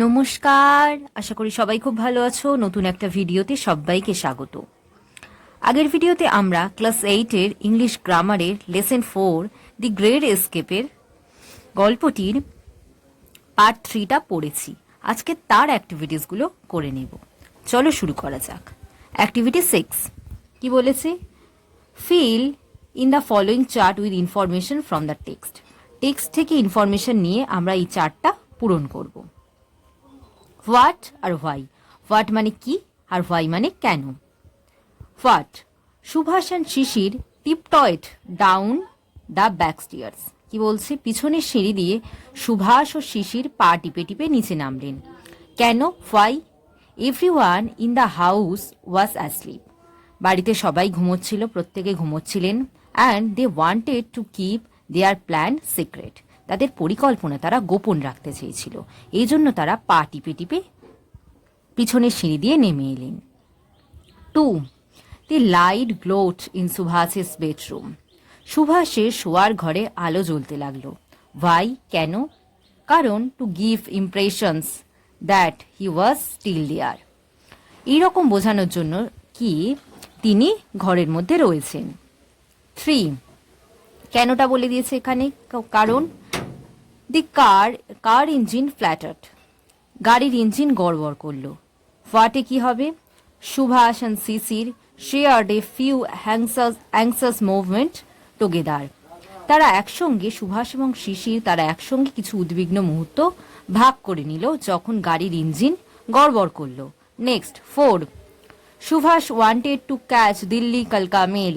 নমস্কার, আশা করি সবাই খুব ভালো আছো। নতুন একটা ভিডিওতে সবাইকে স্বাগত। আগের ভিডিওতে আমরা ক্লাস 8-এর ইংলিশ গ্রামারের লেসন 4 দি গ্রেট এস্কেপের গল্পটির পার্ট 3টা পড়েছি। আজকে তার অ্যাক্টিভিটিসগুলো করে নেব। চলো শুরু করা যাক। অ্যাক্টিভিটি 6 কি বলেছে? Fill in the following chart with information from the text. Text থেকে ইনফরমেশন নিয়ে আমরা এই চার্টটা পূরণ করব। What are why. হোয়াট মানে কি আর হোয়াই মানে কেন। What, Subhas and Sisir tiptoed down the back stairs. কি বলছে? পিছনের সিঁড়ি দিয়ে সুভাষ ও শিশির পা টিপে টিপে নিচে নামলেন। কেন? Why, everyone in the house was asleep. বাড়িতে সবাই ঘুমোচ্ছিল, প্রত্যেকে ঘুমোচ্ছিলেন। And they wanted to keep their plan secret. তাদের পরিকল্পনা তারা গোপন রাখতে চেয়েছিল, এই জন্য তারা পা টিপে টিপে পিছনের সিঁড়ি দিয়ে নেমে এলেন। 2. The light glowed in Subhash's bedroom. সুভাষের শোয়ার ঘরে আলো জ্বলতে লাগলো। ভাই, কেন? কারণ to give impressions that he was still there. এইরকম বোঝানোর জন্য কি তিনি ঘরের মধ্যে রয়েছেন। 3. কেনটা বলে দিয়েছে এখানে, কারণ দি কার ইঞ্জিন ফ্ল্যাটার্ড। গাড়ির ইঞ্জিন গড়বড় করলো। হোয়াটে কি হবে? Subhash and Sisir shared a few anxious movement together. তারা একসঙ্গে, সুভাষ এবং শিশির তারা একসঙ্গে কিছু উদ্বিগ্ন মুহূর্ত ভাগ করে নিল যখন গাড়ির ইঞ্জিন গড়বড় করলো। Next 4. Subhash wanted to catch Delhi কালকা মেল।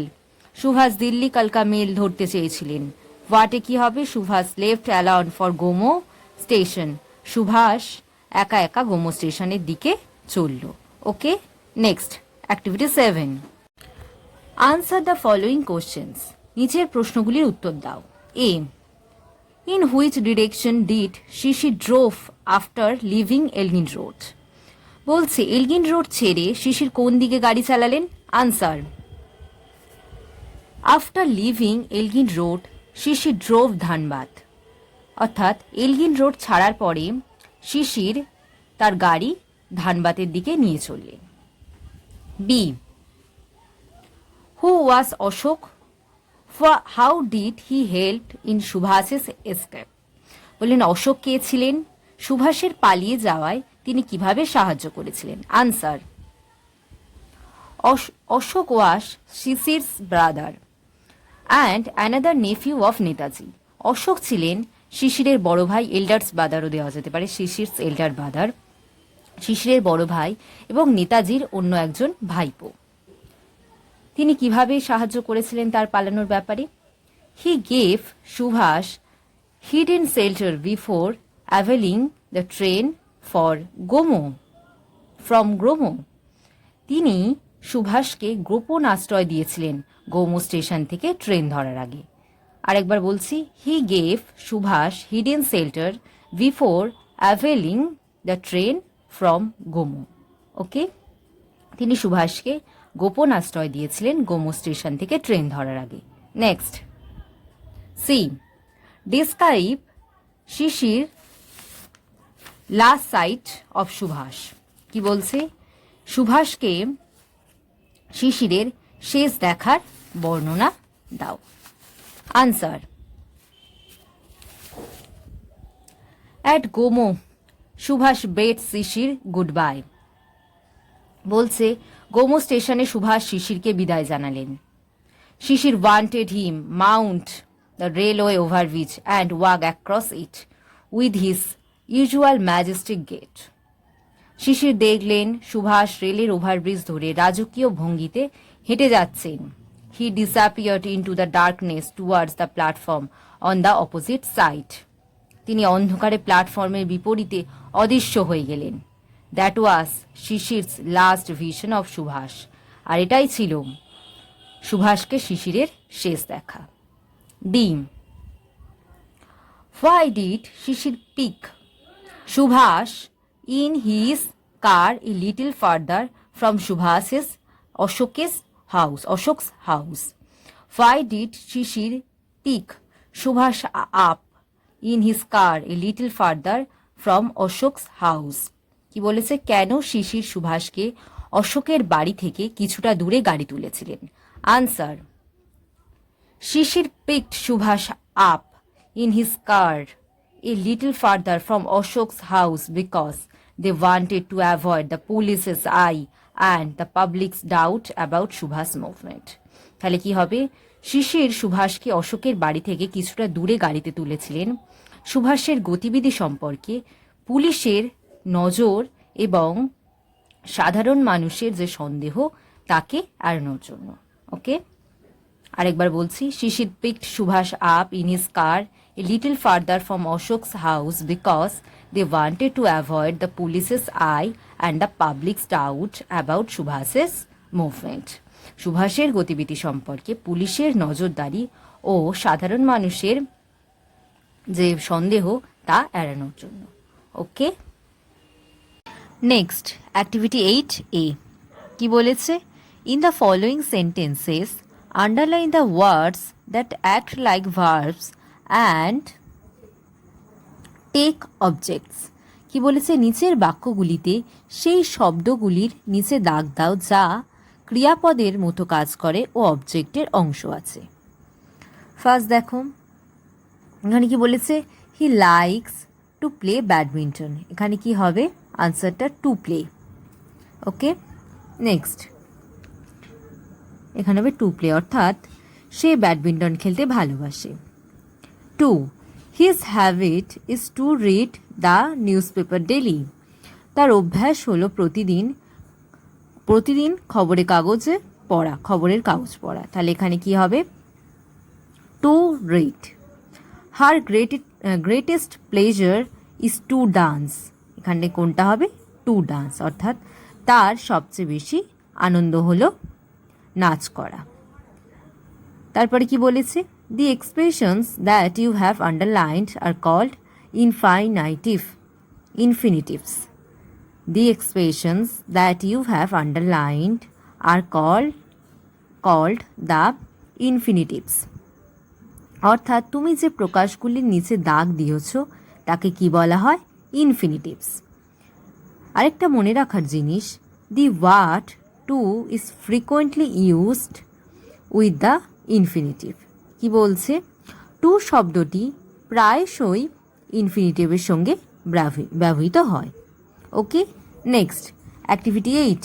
সুভাষ দিল্লি কালকা মেল ধরতে চেয়েছিলেন। হোয়াটে কি হবে? Subhas left alone for Gomoh station. Subhas একা একা গোমো স্টেশনের দিকে চলল। Okay, next activity 7. Answer the following questions. নিচের প্রশ্নগুলির উত্তর দাও। A, in which direction did Sisir drove after leaving Elgin road. বলছে এলগিন রোড ছেড়ে শিশির কোন দিকে গাড়ি চালালেন? Answer, after leaving Elgin road Sisir drove Dhanbad. অর্থাৎ এলগিন রোড ছাড়ার পরে শিশির তার গাড়ি ধানবাদের দিকে নিয়ে চললেন। B, who was Ashok, how did he help in Subhash's escape. বললেন অশোক কে ছিলেন? সুভাষের পালিয়ে যাওয়ায় তিনি কিভাবে সাহায্য করেছিলেন? Answer, Ashok was Sisir's brother and another nephew of Netaji. Ashok ছিলেন শিশিরের বড় ভাই, এল্ডার্স ব্রাদারও দেওয়া যেতে পারে, শিশিরস এল্ডার ব্রাদার, শিশিরের বড় ভাই এবং নেতাজির অন্য একজন ভাইপো। তিনি কিভাবে সাহায্য করেছিলেন তার পালানোর ব্যাপারে? He gave Subhas hidden shelter before availing the train for Gomoh from Gomoh. তিনি সুভাষকে গোপন আশ্রয় দিয়েছিলেন গোমো স্টেশন থেকে ট্রেন ধরার আগে। আরেকবার বলছি, he gave Subhas hidden shelter before availing the train from Gomoh. Okay, তিনি সুভাষকে গোপন আশ্রয় দিয়েছিলেন গোমো স্টেশন থেকে ট্রেন ধরার আগে। Next c, describe Sisir last sight of Subhas. কি বলছে? সুভাষকে শিশিরের শেষ দেখার বর্ণনা দাও। Answer, at Gomoh Subhas bade Sisir goodbye. বলছে গোমো স্টেশনে সুভাষ শিশিরকে বিদায় জানালেন। Sisir wanted him mount the railway overbridge and walk across it with his usual majestic gait. Sisir দেখলেন সুভাষ রেলের ওভারব্রিজ ধরে রাজকীয় ভঙ্গিতে হেঁটে যাচ্ছেন। He disappeared into the darkness towards the platform on the opposite side. তিনি অন্ধকারে প্ল্যাটফর্মের বিপরীতে অদৃশ্য হয়ে গেলেন। That was Sisir's last vision of Subhas. আর এটাই ছিল সুভাষকে শিশিরের শেষ দেখা। D, why did Sisir pick Subhas in his car a little further from Subhas's Ashok's house. Why did Sisir pick Subhas up in his car a little further from Ashok's house. কি বলেছে? কেন শিশির সুভাষকে অশোকের বাড়ি থেকে কিছুটা দূরে গাড়ি তুলেছিলেন? Answer, Shishir picked Subhash up in his car a little further from Ashok's house because they wanted to avoid the police's eye and the public's doubt about Subhash's movement. তাহলে কি হবে? শিশির সুভাষকে অশোকের বাড়ি থেকে কিছুটা দূরে গাড়িতে তুলেছিলেন সুভাষের গতিবিধি সম্পর্কে পুলিশের নজর এবং সাধারণ মানুষের যে সন্দেহ তাকে এড়ানোর জন্য। ওকে, আরেকবার বলছি, শিশির picked Subhash up in his car a little further from Ashok's house because they wanted to avoid the police's eye and the public's doubt about Subhash's movement. সুভাষের গতিবিধি সম্পর্কে পুলিশের নজরদারি ও সাধারণ মানুষের যে সন্দেহ তা এড়ানোর জন্য। ওকে, নেক্সট অ্যাক্টিভিটি 8A কি বলেছে? In the following sentences underline the words that act like verbs and take objects. কি বলেছে? নিচের বাক্যগুলিতে সেই শব্দগুলির নিচে দাগ দাও যা ক্রিয়াপদের মতো কাজ করে ও অবজেক্টের অংশ আছে। ফার্স্ট দেখো, এখানে কি বলেছে? He likes to play badminton. এখানে কি হবে? আনসারটা টু প্লে। ওকে, নেক্সট এখানে হবে টু প্লে, অর্থাৎ সে ব্যাডমিন্টন খেলতে ভালোবাসে। 2. His habit is to read the news paper daily. তার অভ্যাস হলো প্রতিদিন খবরের কাগজ পড়া। তাহলে এখানে কি হবে? To read. Her greatest pleasure is to dance. এখানে কোনটা হবে? টু ডান্স, অর্থাৎ তার সবচেয়ে বেশি আনন্দ হলো নাচ করা। তারপরে কি বলেছে? The expressions that you have underlined are called infinitives. The expressions that you have underlined are called the infinitives. অর্থাৎ তুমি যে প্রকাশগুলির নিচে দাগ দিয়েছ তাকে কি বলা হয়? ইনফিনিটিভস। আরেকটা মনে রাখার জিনিস, the word to is frequently used with the infinitive. কি বলছে? টু শব্দটি প্রায়শই ইনফিনিটিভের সঙ্গে ব্যবহৃত হয়। ওকে, নেক্সট অ্যাক্টিভিটি 8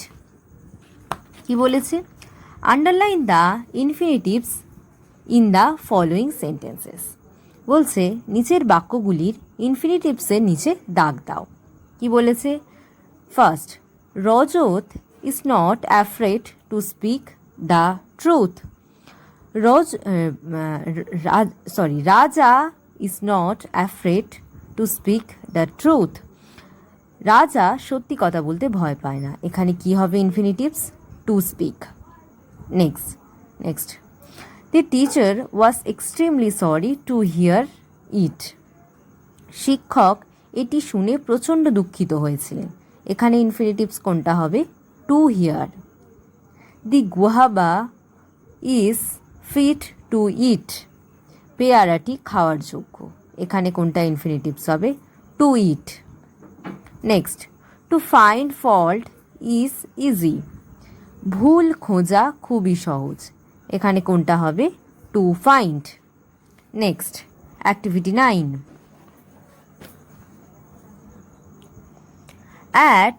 কি বলেছে? Underline the infinitives in the following sentences. বলছে নিচের বাক্যগুলির ইনফিনিটিভসের নিচে দাগ দাও। কি বলেছে? First, Rajat is not afraid to speak the truth. Raja is not afraid to speak the truth. রাজা সত্যি কথা বলতে ভয় পায় না। এখানে কি হবে? Infinitives to speak. Next the teacher was extremely sorry to hear it. শিক্ষক এটি শুনে প্রচণ্ড দুঃখিত হয়েছিলেন। এখানে ইনফিনিটিভস কোনটা হবে? To hear. The guava is fit to eat. পেয়ারাটি খাওয়ার যোগ্য। এখানে কোনটা ইনফিনিটিভস হবে? To eat. Next, to find fault is easy. ভুল খোঁজা খুবই সহজ। এখানে কোনটা হবে? To find. Next activity 9, add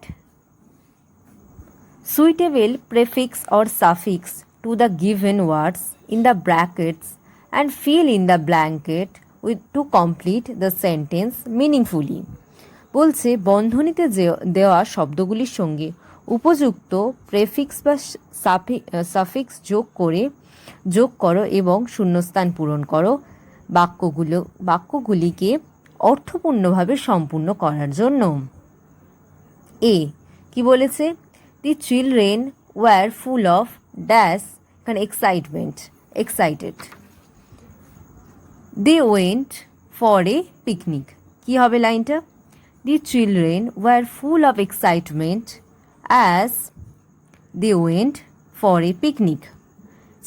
suitable prefix or suffix to the given words in the brackets and fill in the blanket to complete the sentence meaningfully. বলছে বন্ধনীতে দেওয়া শব্দগুলির সঙ্গে উপযুক্ত প্রেফিক্স বা সাফিক্স যোগ করো এবং শূন্যস্থান পূরণ করো বাক্যগুলিকে অর্থপূর্ণভাবে সম্পূর্ণ করার জন্য। এ কি বলেছে? The children were full of dash. এখানে excited. They went for a picnic. কি হবে লাইনটা? The children were full of excitement as they went for a picnic.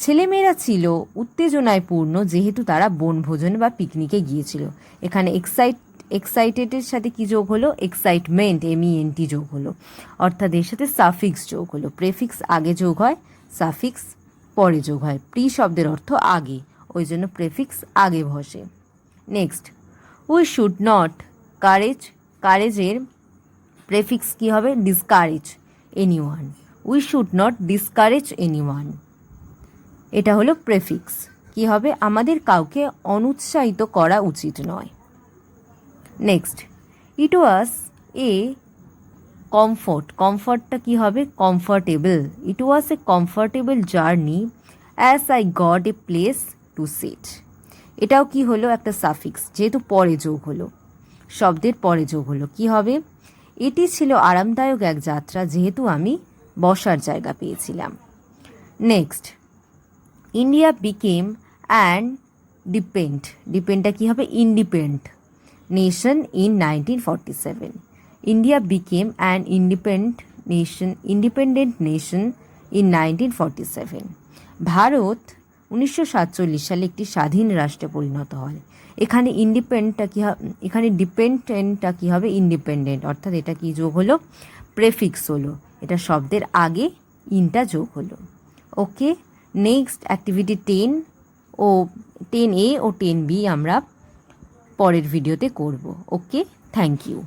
ছেলেমেয়েরা ছিল উত্তেজনায় পূর্ণ যেহেতু তারা বনভোজন বা পিকনিকে গিয়েছিল। এখানে এক্সাইটেডের সাথে কি যোগ হলো, এক্সাইটমেন্ট MENT যোগ হলো, অর্থাৎ এর সাথে সাফিক্স যোগ হলো। প্রেফিক্স আগে যোগ হয়, সাফিক্স পরে যোগ হয়। প্রি শব্দের অর্থ আগে, ওই জন্য প্রেফিক্স আগে বসে। Next, we should not, courage, কারেজের প্রেফিক্স কি হবে, discourage anyone. We should not discourage anyone, এটা হলো প্রেফিক্স। কি হবে, আমাদের কাউকে অনুৎসাহিত করা উচিত নয়। Next, it was A comfort, কমফর্টটা কি হবে, comfortable. It was a comfortable journey as I got a place to sit. এটাও কি হলো, একটা সাফিক্স, যেহেতু পরে যোগ হলো, শব্দের পরে যোগ হলো। কি হবে, এটি ছিল আরামদায়ক এক যাত্রা যেহেতু আমি বসার জায়গা পেয়েছিলাম। নেক্সট, ইন্ডিয়া বিকেম অ্যান ডিপেন্ডটা কি হবে, independent nation in 1947। India became an independent nation in 1947। Bharat 1947 সালে একটি স্বাধীন রাষ্ট্রে পরিণত হয়। এখানে ডিপেন্ডেন্টটা কি হবে, ইন্ডিপেন্ডেন্ট, অর্থাৎ এটা কি যোগ হলো, প্রেফিক্স হলো, এটা শব্দের আগে ইনটা যোগ হলো। ওকে, নেক্সট অ্যাক্টিভিটি 10A ও 10B আমরা পরের ভিডিওতে করব। ওকে, থ্যাংক ইউ।